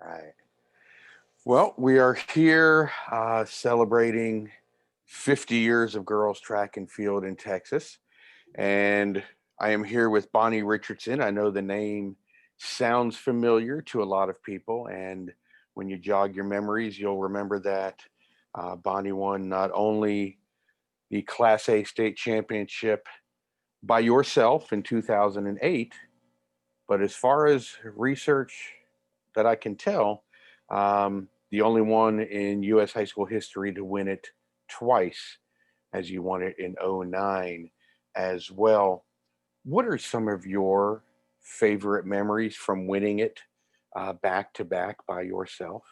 right. Well, we are here celebrating 50 years of girls track and field in Texas. And I am here with Bonnie Richardson. I know the name sounds familiar to a lot of people. And when you jog your memories, you'll remember that Bonnie won not only the Class A state championship by yourself in 2008, but as far as research that I can tell, the only one in U.S. high school history to win it twice, as you won it in '09 as well. What are some of your favorite memories from winning it back to back by yourself?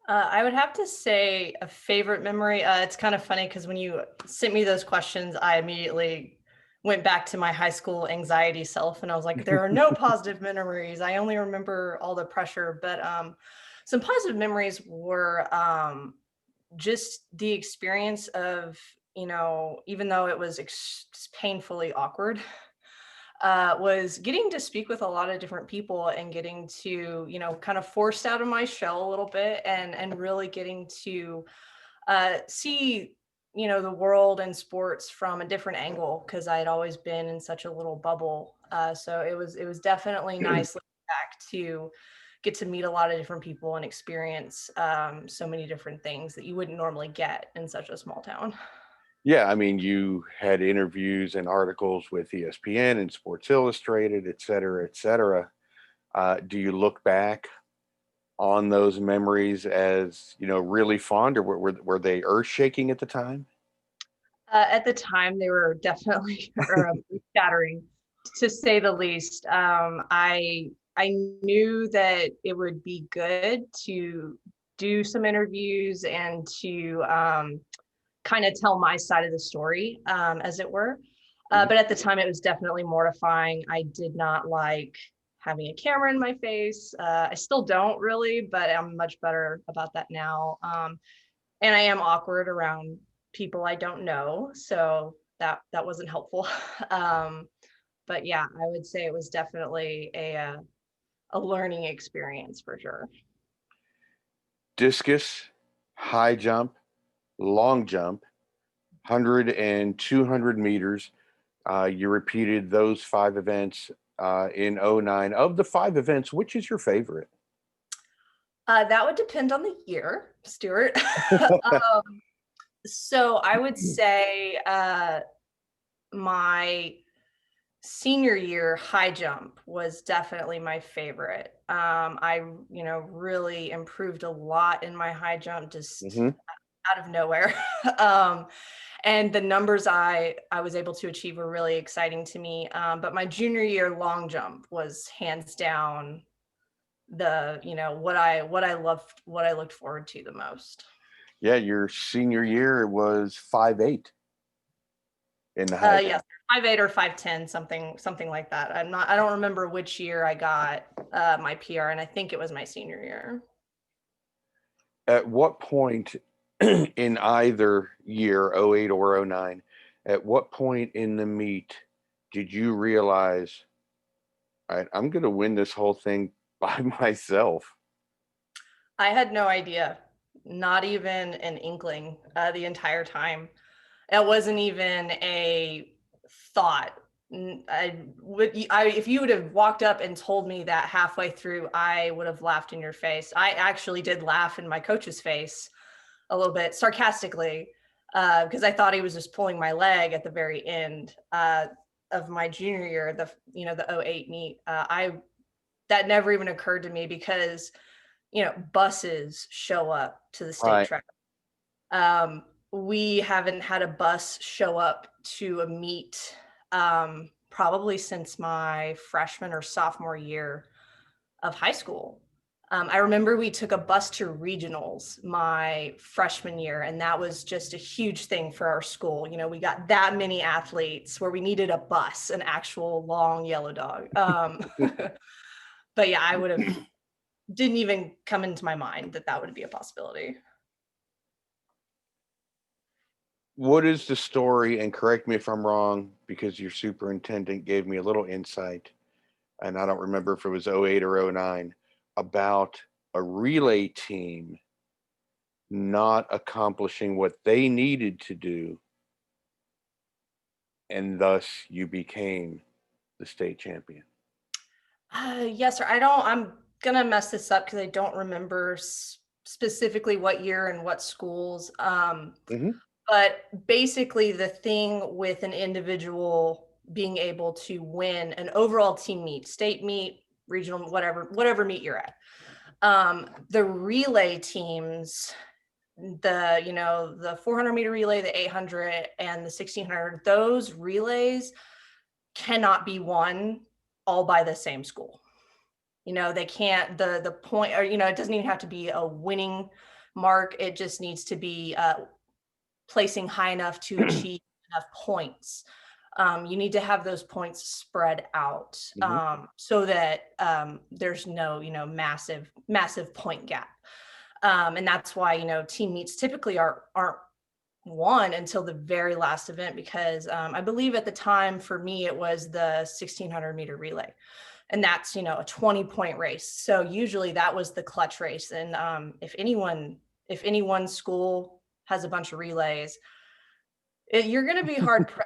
I would have to say a favorite memory. It's kind of funny because when you sent me those questions, I immediately went back to my high school anxiety self, and I was like, "There are no positive memories. I only remember all the pressure." But some positive memories were just the experience of, even though it was painfully awkward, was getting to speak with a lot of different people and getting to, kind of forced out of my shell a little bit and really getting to see, the world and sports from a different angle because I had always been in such a little bubble. So it was definitely nice looking back to get to meet a lot of different people and experience so many different things that you wouldn't normally get in such a small town. Yeah, I mean, you had interviews and articles with ESPN and Sports Illustrated, et cetera, et cetera. Do you look back on those memories as really fond, or were they earth shaking at the time? At the time, they were definitely shattering, to say the least. I knew that it would be good to do some interviews and to kind of tell my side of the story, as it were. Mhm. But at the time, it was definitely mortifying. I did not like having a camera in my face. I still don't really, but I'm much better about that now. And I am awkward around people I don't know, so that wasn't helpful. um, but yeah, I would say it was definitely a learning experience for sure. Discus, high jump, long jump, 100 and 200 meters. You repeated those five events in '09. Of the five events, which is your favorite? That would depend on the year, Stuart. um, so I would say my senior year high jump was definitely my favorite. I, really improved a lot in my high jump just Hmm. out of nowhere. um, and the numbers I was able to achieve were really exciting to me. But my junior year long jump was hands down what I loved, what I looked forward to the most. Yeah, your senior year was 5'8" in the high Yes, jump. 5'8" or 5'10", something like that. I don't remember which year I got my PR, and I think it was my senior year. At what point in either year, '08 or '09, at what point in the meet did you realize, all right, I'm going to win this whole thing by myself? I had no idea, not even an inkling, the entire time. It wasn't even a thought. If you would have walked up and told me that halfway through, I would have laughed in your face. I actually did laugh in my coach's face a little bit sarcastically, because I thought he was just pulling my leg at the very end of my junior year, the '08 meet. I That never even occurred to me because buses show up to the state Right. track. We haven't had a bus show up to a meet probably since my freshman or sophomore year of high school. I remember we took a bus to regionals my freshman year, and that was just a huge thing for our school. We got that many athletes where we needed a bus, an actual long yellow dog. But yeah, I would have didn't even come into my mind that that would be a possibility. What is the story? And correct me if I'm wrong, because your superintendent gave me a little insight, and I don't remember if it was '08 or '09, about a relay team not accomplishing what they needed to do, and thus you became the state champion? Yes, sir. I don't. I'm gonna mess this up because I don't remember specifically what year and what schools. Hmm. But basically, the thing with an individual being able to win an overall team meet, state meet, regional, whatever meet you're at, the relay teams, the 400-meter relay, the 800, and the 1600, those relays cannot be won all by the same school. They can't, the point, or it doesn't even have to be a winning mark. It just needs to be placing high enough to achieve enough points. You need to have those points spread out, Hmm. so that there's no massive point gap. And that's why team meets typically aren't won until the very last event, because I believe at the time for me it was the 1600-meter relay, and that's a 20-point race. So usually that was the clutch race. And if any one school has a bunch of relays, you're going to be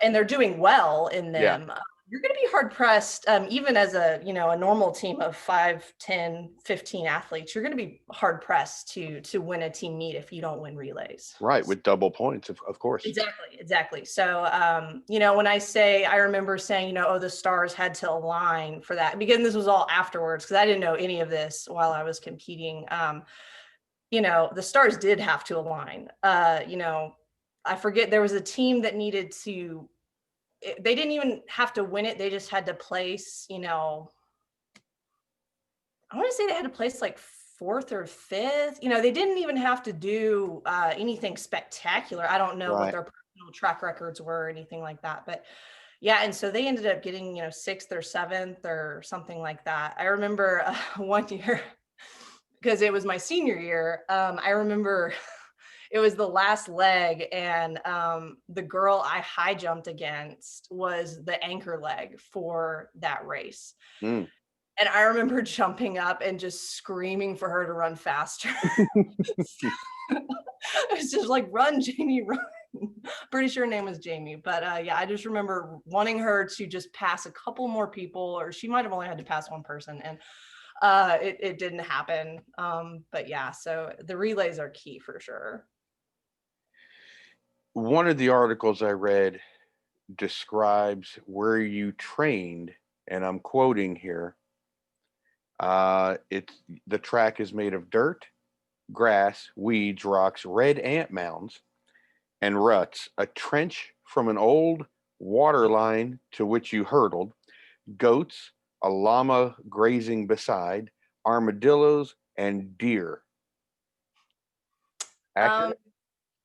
and they're doing well in Yeah. them. You're going to be hard pressed, even as a normal team of 5, 10, 15 athletes. You're going to be hard pressed to win a team meet if you don't win relays. Right, with double points, of course. Exactly. So, when I remember saying, oh, the stars had to align for that, because this was all afterwards, because I didn't know any of this while I was competing. The stars did have to align. I forget, there was a team that needed to, they didn't even have to win it. They just had to place, I want to say they had to place like fourth or fifth. They didn't even have to do anything spectacular. I don't know what Right. their personal track records were or anything like that. But yeah, and so they ended up getting, sixth or seventh or something like that. I remember one year, because it was my senior year. I remember it was the last leg, and the girl I high jumped against was the anchor leg for that race. Mm. And I remember jumping up and just screaming for her to run faster. It's just like, run, Jamie, run. Pretty sure her name was Jamie. But yeah, I just remember wanting her to just pass a couple more people, or she might have only had to pass one person. And it didn't happen. But yeah, so the relays are key for sure. One of the articles I read describes where you trained, and I'm quoting here. It's the track is made of dirt, grass, weeds, rocks, red ant mounds, and ruts. A trench from an old water line to which you hurdled, goats, a llama grazing beside, armadillos, and deer. Um, Accurate?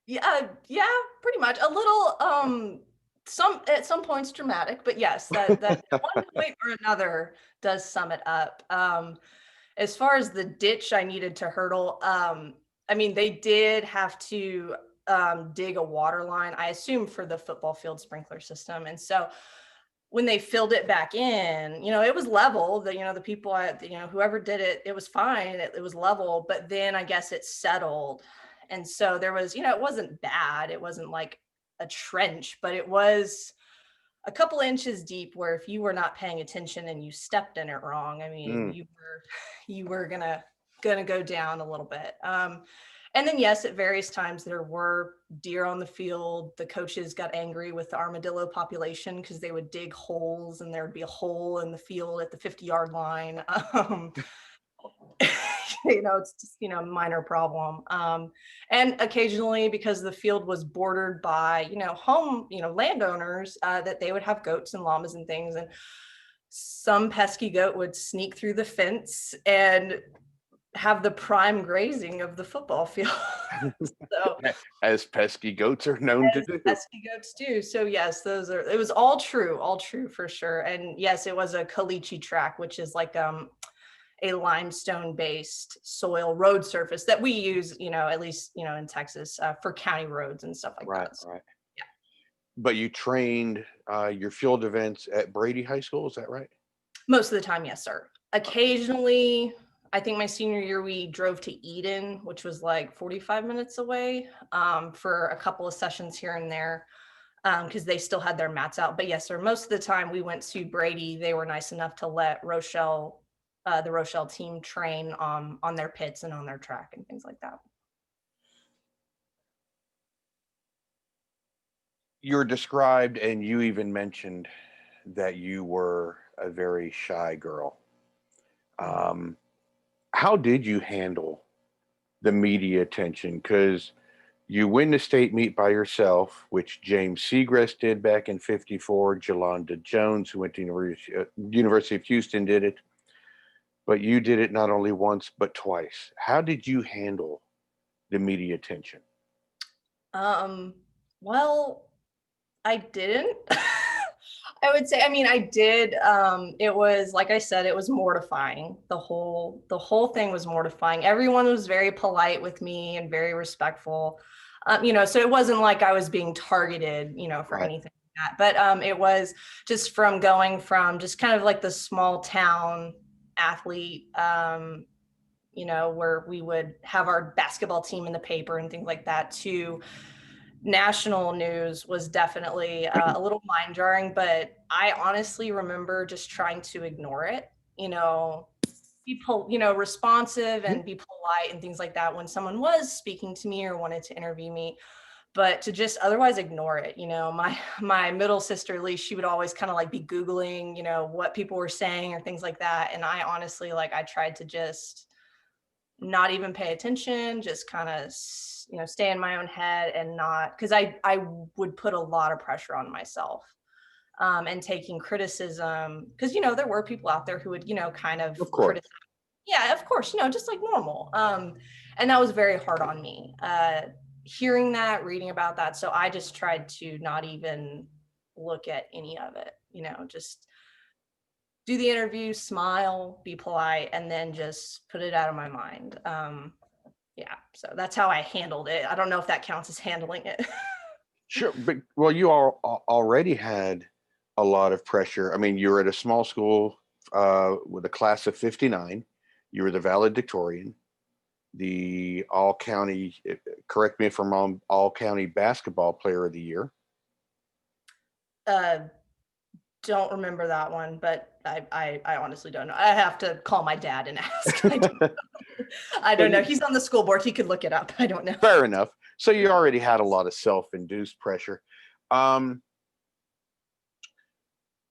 yeah, pretty much. A little, some at some points dramatic, but yes, that at one point or another does sum it up. As far as the ditch I needed to hurdle, I mean, they did have to dig a water line, I assume for the football field sprinkler system. And so when they filled it back in, it was level. The people, whoever did it, it was fine. It was level, but then I guess it settled. And so there was, it wasn't bad. It wasn't like a trench, but it was a couple inches deep, where if you were not paying attention and you stepped in it wrong, I mean, Mm. you were gonna go down a little bit. And then yes, at various times there were deer on the field. The coaches got angry with the armadillo population because they would dig holes, and there would be a hole in the field at the 50-yard line. It's just, minor problem. And occasionally, because the field was bordered by, home, landowners, that they would have goats and llamas and things. And some pesky goat would sneak through the fence and have the prime grazing of the football field. So, As pesky goats are known to as do. pesky goats do. So yes, it was all true for sure. And yes, it was a caliche track, which is like a limestone based soil road surface that we use, at least, in Texas, for county roads and stuff like Right, that. So, right. yeah. But you trained your field events at Brady High School, is that right? Most of the time, yes, sir. Occasionally, I think my senior year, we drove to Eden, which was like 45 minutes away, for a couple of sessions here and there, because they still had their mats out. But yes, sir, most of the time we went to Brady. They were nice enough to let Rochelle, the Rochelle team train on their pits and on their track and things like that. You're described, and you even mentioned that you were a very shy girl. Mhm. Um, how did you handle the media attention? Because you win the state meet by yourself, which James Segrest did back in '54. Jolanda Jones, who went to University of Houston, did it. But you did it not only once, but twice. How did you handle the media attention? Um, well, I didn't. I would say, I mean, I did. It was, like I said, it was mortifying. The whole thing was mortifying. Everyone was very polite with me and very respectful. So it wasn't like I was being targeted, for Right. anything like that. But it was just from going from just kind of like the small town athlete, where we would have our basketball team in the paper and things like that, to national news was definitely a little mind jarring, but I honestly remember just trying to ignore it, responsive Mhm. and be polite and things like that when someone was speaking to me or wanted to interview me, but to just otherwise ignore it. My middle sister, Lee, she would always kind of like be Googling, what people were saying or things like that. And I honestly, like, I tried to just not even pay attention, just kind of, stay in my own head and not, because I would put a lot of pressure on myself, and taking criticism, because there were people out there who would, kind of Of course. criticize. Yeah, of course, just like normal. And that was very hard on me. Hearing that, reading about that. So I just tried to not even look at any of it, just do the interview, smile, be polite, and then just put it out of my mind. Yeah, so that's how I handled it. I don't know if that counts as handling it. Sure, but well, you all already had a lot of pressure. I mean, you were at a small school with a class of '59. You were the valedictorian, the all county. Correct me if I'm wrong. All county basketball player of the year. uh, don't remember that one, but I honestly don't know. I have to call my dad and ask. I So don't know. He's on the school board. He could look it up. I don't know. fair enough. So you already had a lot of self-induced pressure. Um,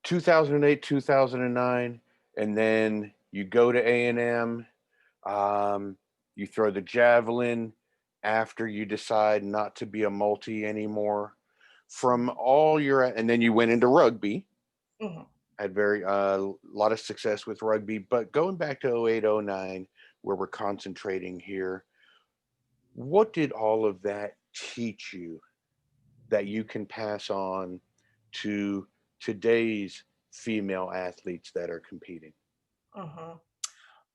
2008, 2009, and then you go to A&M. Um, you throw the javelin after you decide not to be a multi anymore. From all your, and then you went into rugby, Mhm. had very lot of success with rugby. But going back to '08, '09, where we're concentrating here, what did all of that teach you that you can pass on to today's female athletes that are competing? Mhm.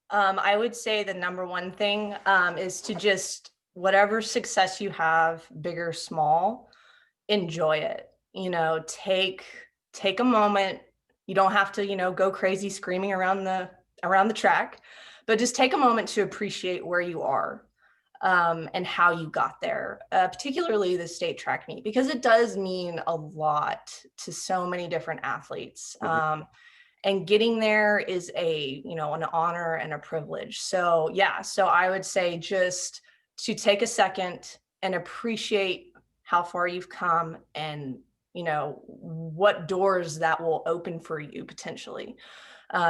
I would say the number one thing, is to just, whatever success you have, big or small, enjoy it. Take a moment. You don't have to, go crazy screaming around the track, but just take a moment to appreciate where you are, and how you got there, particularly the state track meet, because it does mean a lot to so many different athletes. Mhm. And getting there is an honor and a privilege. So yeah, so I would say just to take a second and appreciate how far you've come, and what doors that will open for you potentially.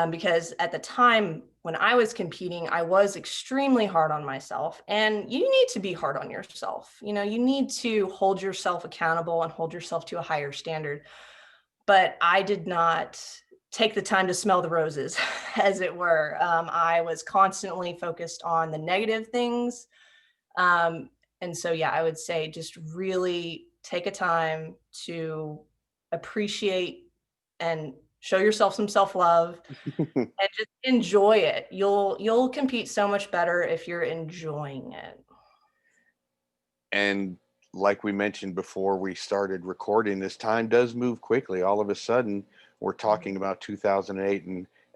Because at the time when I was competing, I was extremely hard on myself, and you need to be hard on yourself. You need to hold yourself accountable and hold yourself to a higher standard. But I did not take the time to smell the roses, as it were. I was constantly focused on the negative things. Um, and so, yeah, I would say just really take a time to appreciate and show yourself some self-love, and just enjoy it. You'll compete so much better if you're enjoying it. And like we mentioned before we started recording, this time does move quickly. All of a sudden, we're talking about 2008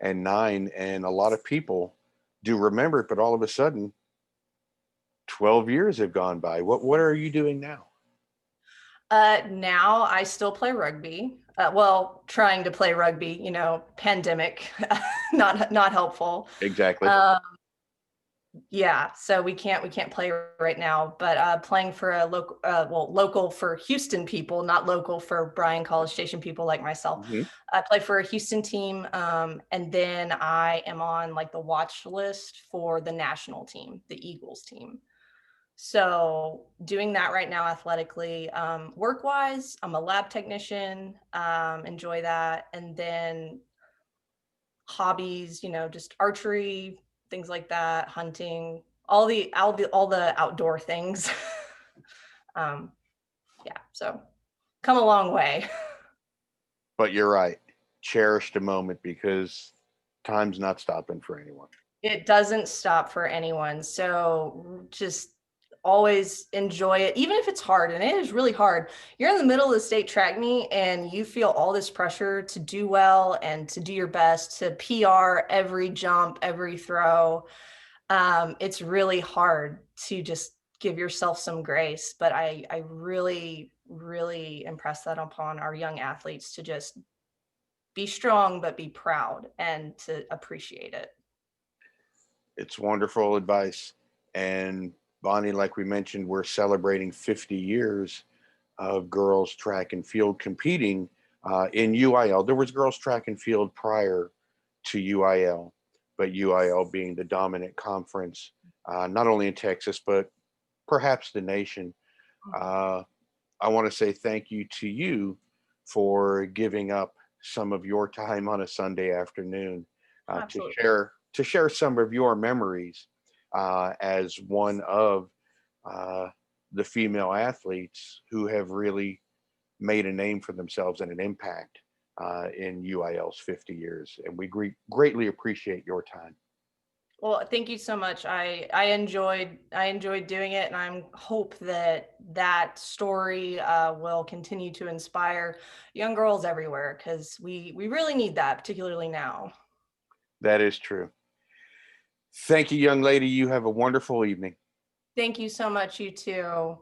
and 9, and a lot of people do remember it, but all of a sudden, 12 years have gone by. What are you doing now? Now I still play rugby. Well, trying to play rugby, pandemic, not helpful. Exactly. Um, yeah, so we can't play right now, but playing for a local, local for Houston people, not local for Bryan College Station people like myself. Mhm. I play for a Houston team, and then I am on like the watch list for the national team, the Eagles team. So doing that right now athletically, work wise, I'm a lab technician, enjoy that. And then hobbies, just archery, things like that, hunting, all the outdoor things. um, yeah, so come a long way. But you're right. Cherish the moment because time's not stopping for anyone. It doesn't stop for anyone. So just always enjoy it, even if it's hard. And it is really hard. You're in the middle of the state track meet and you feel all this pressure to do well and to do your best, to PR every jump, every throw. It's really hard to just give yourself some grace. But I really, really impress that upon our young athletes to just be strong, but be proud and to appreciate it. It's wonderful advice. And Bonnie, like we mentioned, we're celebrating 50 years of girls track and field competing in UIL. There was girls track and field prior to UIL, but UIL being the dominant conference, not only in Texas, but perhaps the nation. Uh, I want to say thank you to you for giving up some of your time on a Sunday afternoon Absolutely. to share some of your memories as one of uh, the female athletes who have really made a name for themselves and an impact in UIL's 50 years. And we greatly appreciate your time. Well, thank you so much. I enjoyed doing it, and I hope that that story will continue to inspire young girls everywhere because we really need that, particularly now. That is true. Thank you, young lady. You have a wonderful evening. Thank you so much. You too.